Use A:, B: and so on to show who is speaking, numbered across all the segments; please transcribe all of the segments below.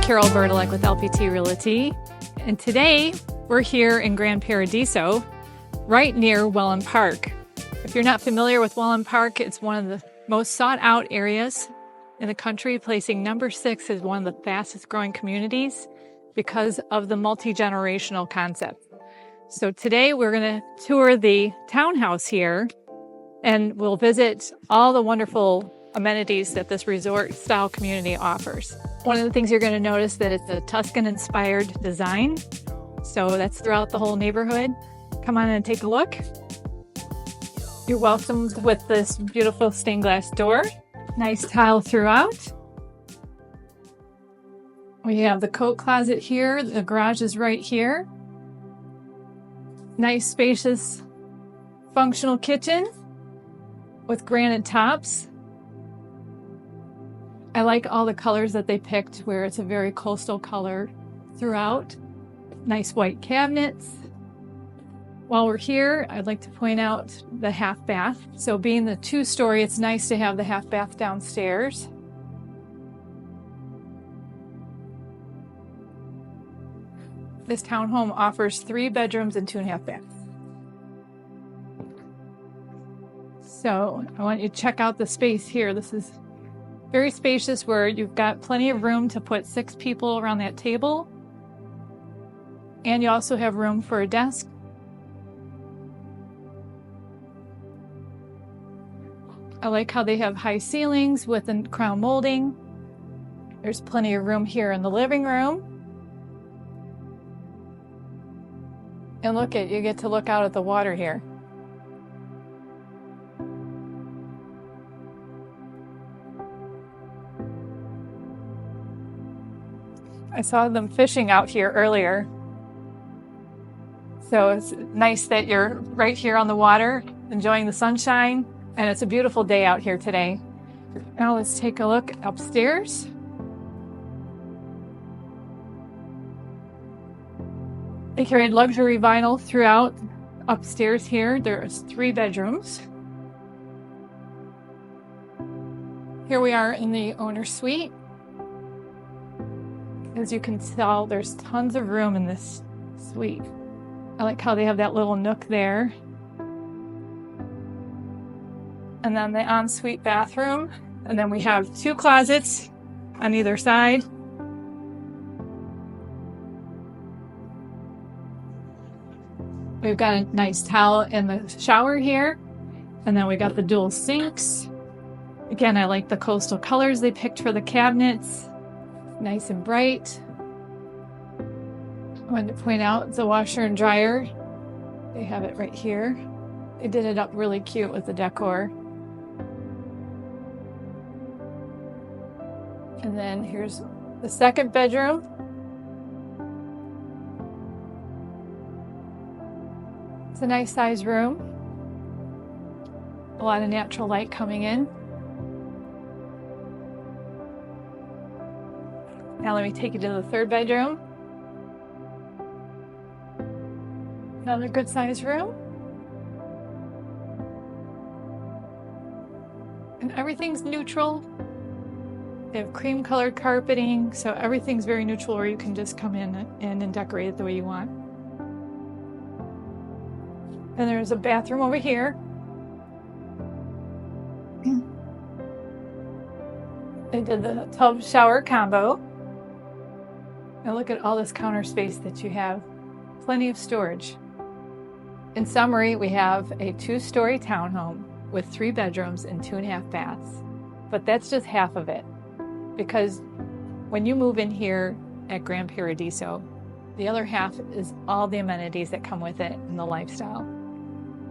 A: Carol Burdelik with LPT Realty, and today we're here in Gran Paradiso, right near Wellen Park. If you're not familiar with Wellen Park, it's one of the most sought out areas in the country, placing number 6 as one of the fastest growing communities because of the multi-generational concept. So today we're going to tour the townhouse here, and we'll visit all the wonderful amenities that this resort-style community offers. One of the things you're going to notice that it's a Tuscan-inspired design, so that's throughout the whole neighborhood. Come on and take a look. You're welcomed with this beautiful stained glass door. Nice tile throughout. We have the coat closet here. The garage is right here. Nice, spacious, functional kitchen with granite tops. I like all the colors that they picked, where it's a very coastal color throughout. Nice white cabinets. While we're here, I'd like to point out the half bath. So being the 2-story, it's nice to have the half bath downstairs. This townhome offers 3 bedrooms and 2.5 baths. So I want you to check out the space here. This is very spacious, where you've got plenty of room to put 6 people around that table. And you also have room for a desk. I like how they have high ceilings with the crown molding. There's plenty of room here in the living room. And look at, you get to look out at the water here. I saw them fishing out here earlier. So it's nice that you're right here on the water, enjoying the sunshine, and it's a beautiful day out here today. Now let's take a look upstairs. They carried luxury vinyl throughout upstairs here. There's 3 bedrooms. Here we are in the owner's suite. As you can tell, there's tons of room in this suite. I like how they have that little nook there. And then the ensuite bathroom. And then we have 2 closets on either side. We've got a nice towel in the shower here. And then we got the dual sinks. Again, I like the coastal colors they picked for the cabinets. Nice and bright. I wanted to point out the washer and dryer. They have it right here. They did it up really cute with the decor. And then here's the 2nd bedroom. It's a nice sized room. A lot of natural light coming in. Now let me take you to the 3rd bedroom. Another good sized room. And everything's neutral. They have cream colored carpeting, so everything's very neutral, where you can just come in and decorate it the way you want. And there's a bathroom over here. They did the tub shower combo. And look at all this counter space that you have. Plenty of storage. In summary, we have a 2-story townhome with 3 bedrooms and 2.5 baths. But that's just half of it. Because when you move in here at Gran Paradiso, the other half is all the amenities that come with it and the lifestyle.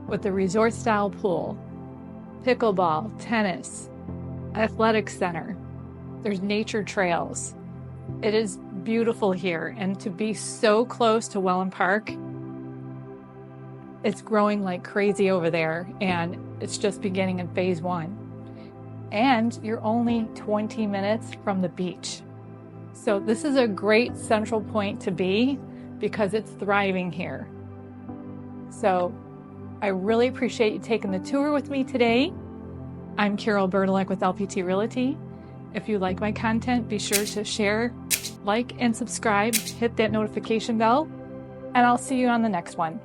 A: With the resort-style pool, pickleball, tennis, athletic center, there's nature trails. It is beautiful here, and to be so close to Wellen Park, it's growing like crazy over there, and it's just beginning in phase 1. And you're only 20 minutes from the beach. So this is a great central point to be, because it's thriving here. So I really appreciate you taking the tour with me today. I'm Carol Burdelik with LPT Realty. If you like my content, be sure to share like and subscribe, hit that notification bell, and I'll see you on the next one.